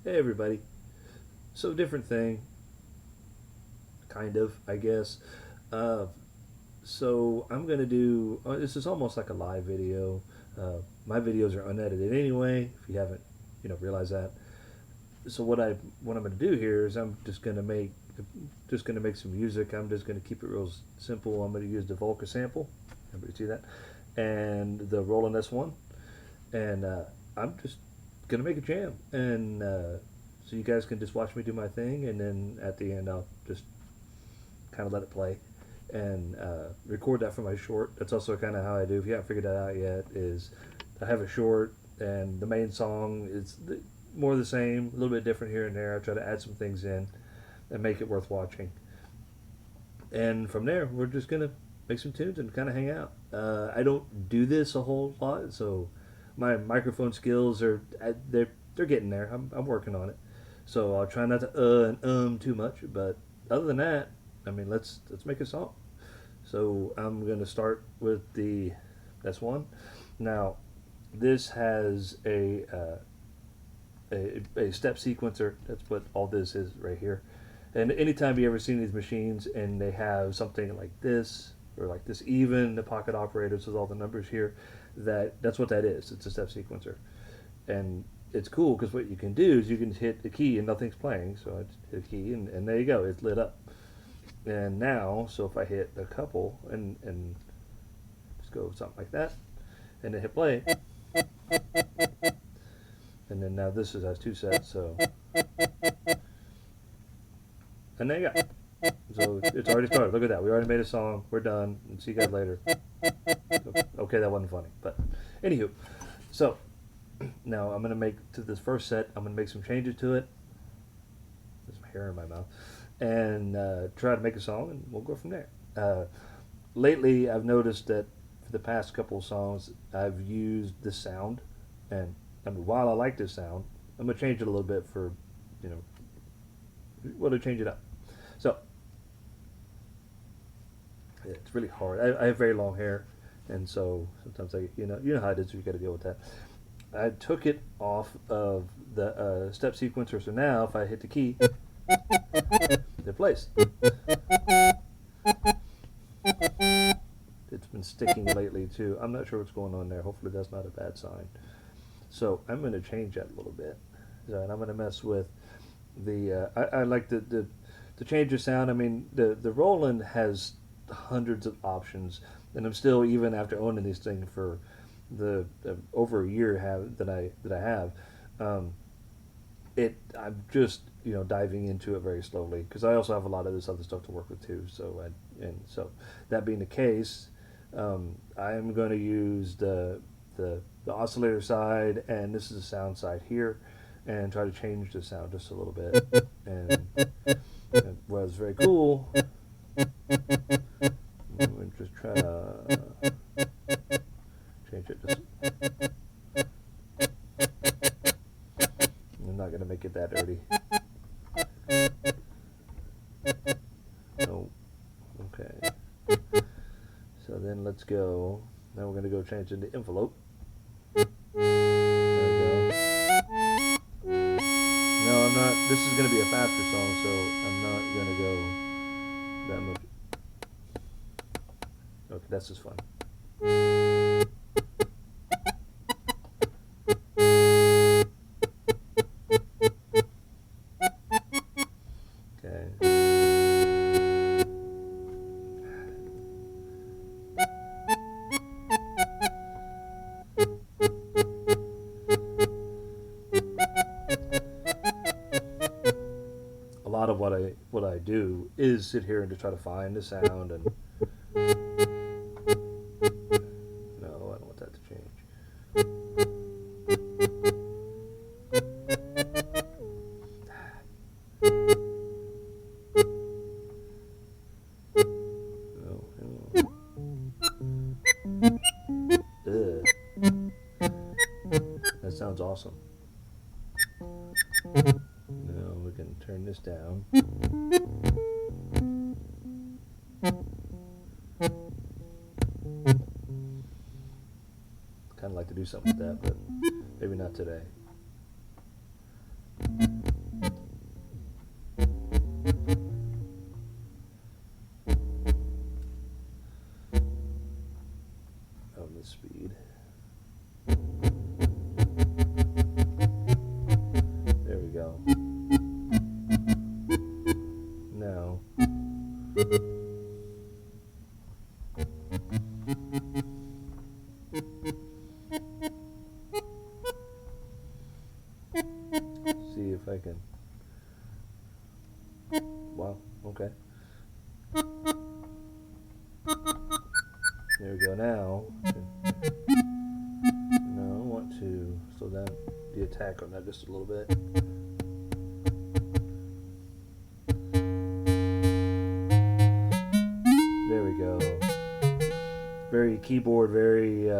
Hey everybody. So different thing, kind of, I guess. Uh, so I'm gonna do. This is almost like a live video. My videos are unedited anyway. If you haven't, realized that. So what I'm gonna do here is I'm just gonna make some music. I'm just gonna keep it real simple. I'm gonna use the Volca sample. Everybody see that? And the Roland S1, and I'm just gonna make a jam and. So you guys can just watch me do my thing, and then at the end I'll just kind of let it play and record that for my short. That's also kind of how I do. If you haven't figured that out yet, is I have a short, and the main song is more the same, a little bit different here and there. I try to add some things in and make it worth watching. And from there, we're just gonna make some tunes and kind of hang out. I don't do this a whole lot, so my microphone skills they're getting there. I'm working on it. So I'll try not to and too much, but other than that, I mean, let's make a song. So I'm gonna start with the S1. Now, this has a step sequencer. That's what all this is right here. And anytime you ever seen these machines and they have something like this or like this, even the pocket operators with all the numbers here, that's what that is. It's a step sequencer, and it's cool because what you can do is you can hit the key and nothing's playing. So I just hit a key and there you go, it's lit up. And now, so if I hit a couple and just go something like that, and then hit play, and then now this has two sets. So and there you go. So it's already started. Look at that. We already made a song. We're done. And see you guys later. Okay, that wasn't funny, but anywho, so. Now I'm going to make to this first set, I'm going to make some changes to it. There's some hair in my mouth. And try to make a song, and we'll go from there. Lately, I've noticed that for the past couple of songs, I've used the sound. And I mean, while I like this sound, I'm going to change it a little bit for, to change it up. So, it's really hard. I have very long hair, and so sometimes you know how it is, you got to deal with that. I took it off of the step sequencer, so now if I hit the key, they're placed. It's been sticking lately too. I'm not sure what's going on there. Hopefully that's not a bad sign. So I'm going to change that a little bit. So, and I'm going to mess with the. I like the change the sound. I mean, the Roland has hundreds of options, and I'm still, even after owning these things for the over a year that I have, I'm just diving into it very slowly because I also have a lot of this other stuff to work with too. So so that being the case, I am going to use the oscillator side, and this is the sound side here, and try to change the sound just a little bit. And what was very cool, I'm just try to change it. I'm not going to make it that dirty. Oh, okay. So then let's go. Now we're going to go change in the envelope. There we go. No, I'm not. This is going to be a faster song, so I'm not going to go that much. Okay, that's just fun. A lot of what I do is sit here and just try to find the sound, and no, I don't want that to change. That sounds awesome. Now we can turn this down. Kind of like to do something with that, but maybe not today. See if I can. Wow, okay. There we go. Now, no, I want to slow down the attack on that just a little bit. There we go. Very keyboard, very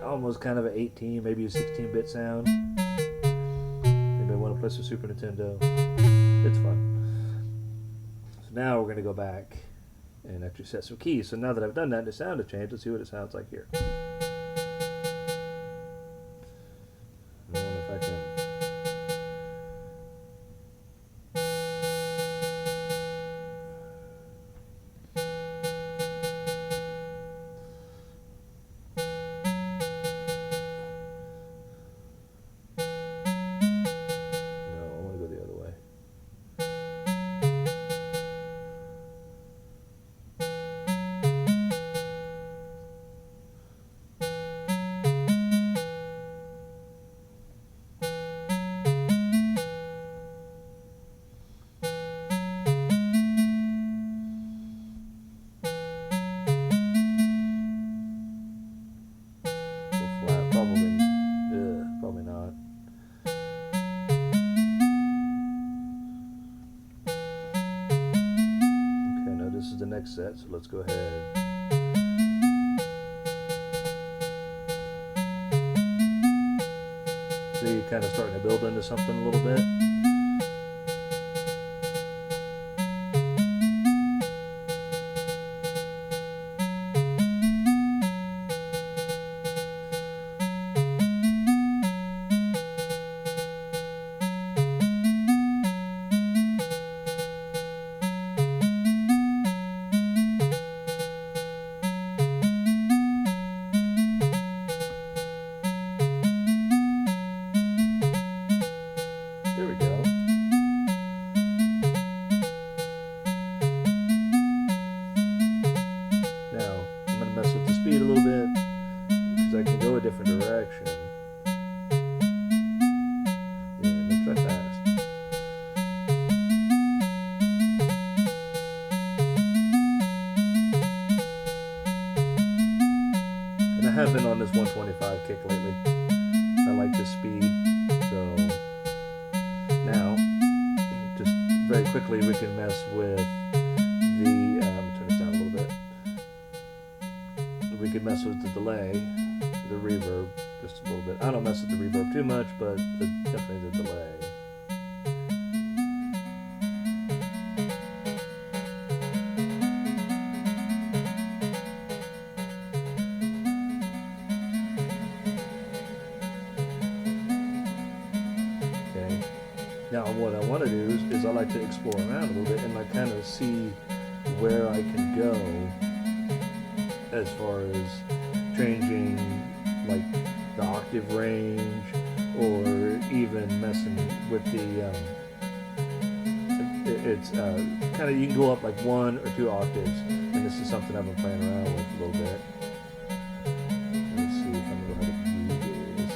almost kind of an 18, maybe a 16-bit sound. Anybody want to play some Super Nintendo? It's fun. So now we're going to go back and actually set some keys. So now that I've done that, the sound has changed. Let's see what it sounds like here. I wonder if I can. No, I want to go the other way. Probably not. Okay, now this is the next set, so let's go ahead. See, kind of starting to build into something a little bit. There we go. Now, I'm going to mess with the speed a little bit because I can go a different direction. Yeah, let's try fast. And I have been on this 125 kick lately. I like the speed, so now, just very quickly, we can mess with the, turn this down a little bit. We can mess with the delay, the reverb, just a little bit. I don't mess with the reverb too much, but definitely the delay. Now what I want to do is I like to explore around a little bit and like kind of see where I can go as far as changing like the octave range or even messing with the it's kind of, you can go up like 1 or 2 octaves, and this is something I've been playing around with a little bit. Let's see if I'm going to go ahead and view this.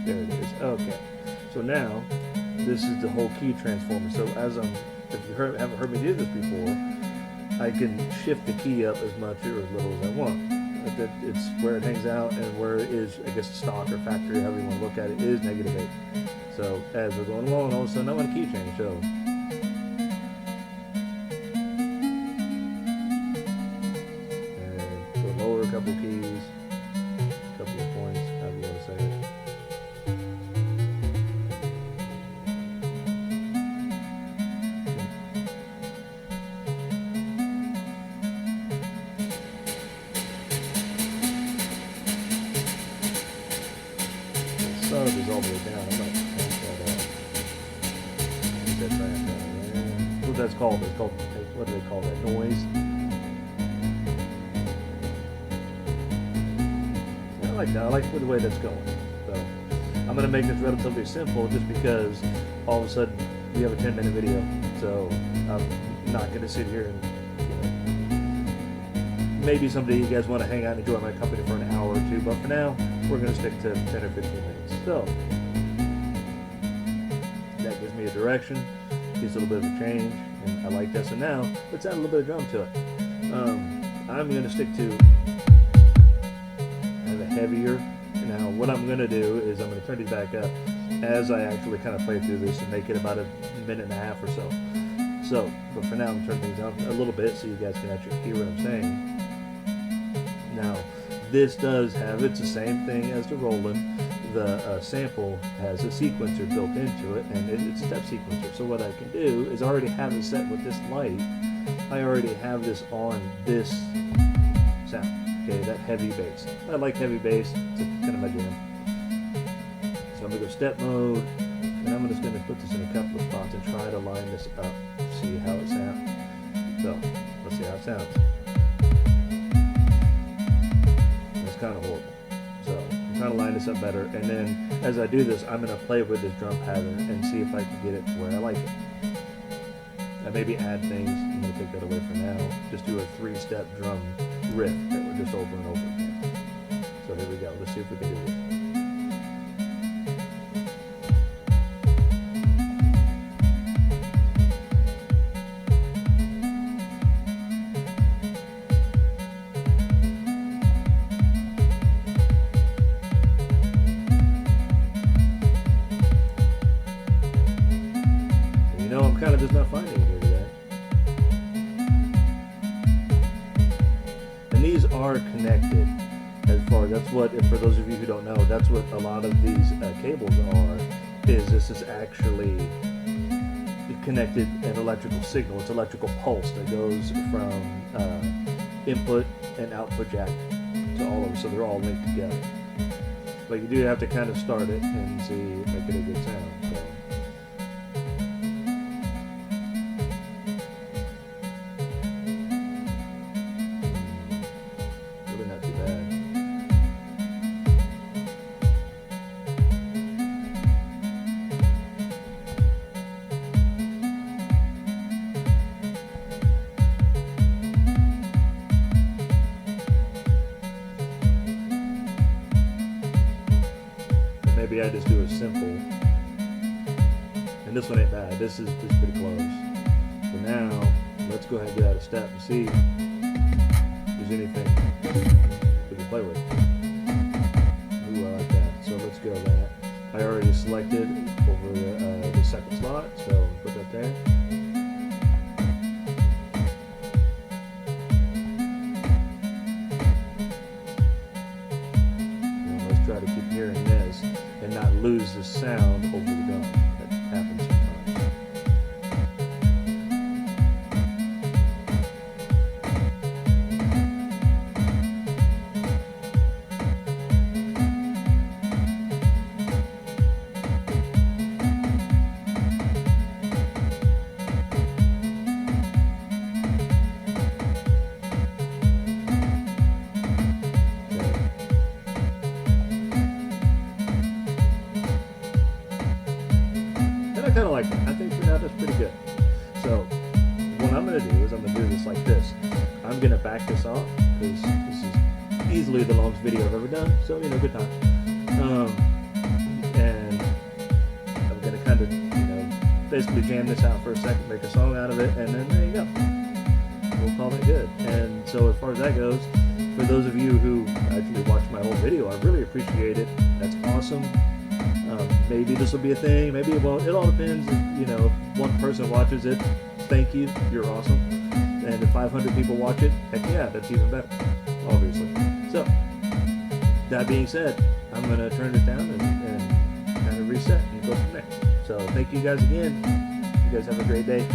There it is. Okay, so now this is the whole key transformer. So as if you haven't heard me do this before, I can shift the key up as much or as little as I want. It's where it hangs out, and where it is, I guess, stock or factory, however you want to look at it, is -8. So as we're going along, all of a sudden I want a key change. So and go lower a couple keys, a couple of points, however you want to say it. Sub is all the way down. I'm going to crank that up. That's what that's called. It's called, what do they call that? Noise. I like that. I like the way that's going. So I'm going to make this relatively simple just because all of a sudden we have a 10-minute video. So I'm not going to sit here and, maybe someday you guys want to hang out and enjoy my company for an hour or two, but for now, we're going to stick to 10 or 15 minutes. So, that gives me a direction, gives a little bit of a change, and I like that. So now, let's add a little bit of drum to it. I'm going to stick to have a heavier. Now, what I'm going to do is I'm going to turn these back up as I actually kind of play through this and make it about a minute and a half or so. So, but for now, I'm turning things down a little bit so you guys can actually hear what I'm saying. Now, this does have, it's the same thing as the Roland. The sample has a sequencer built into it, and it's a step sequencer. So what I can do is I already have it set with this light. I already have this on this sound, okay, that heavy bass. I like heavy bass, it's kind of my jam. So I'm going to go step mode, and I'm just going to put this in a couple of spots and try to line this up, see how it sounds. So, let's see how it sounds. Kind of horrible. So I'm trying to line this up better, and then as I do this, I'm going to play with this drum pattern and see if I can get it to where I like it. I maybe add things. I'm going to take that away for now. Just do a 3-step drum riff that we're just over and over again. So here we go. Let's see if we can do this. I'm kind of just not finding it here today. And these are connected as far, that's what, for those of you who don't know, that's what a lot of these cables are, is this is actually connected an electrical signal. It's electrical pulse that goes from input and output jack to all of them, so they're all linked together. But you do have to kind of start it and see, make it a good sound. So. Maybe I just do a simple, and this one ain't bad. This is just pretty close. So now, let's go ahead and get out of step and see if there's anything we can play with. Ooh, I like that. So let's go that. I already selected over the second slot, so put that there. Now let's try to keep hearing this and not lose the sound over the drum. That happens sometimes. I kind of like that. I think for now that's pretty good. So what I'm going to do is I'm going to do this like this. I'm going to back this off because this is easily the longest video I've ever done. So, you know, good times. And I'm going to kind of, you know, basically jam this out for a second, make a song out of it, and then there you go. We'll call it good. And so as far as that goes, for those of you who actually watched my whole video, I really appreciate it. That's awesome. Maybe this will be a thing, maybe it won't. It all depends. If, you know, if one person watches it, thank you, you're awesome. And if 500 people watch it, heck yeah, that's even better, obviously. So, that being said, I'm going to turn it down and kind of reset and go from there. So, thank you guys again. You guys have a great day.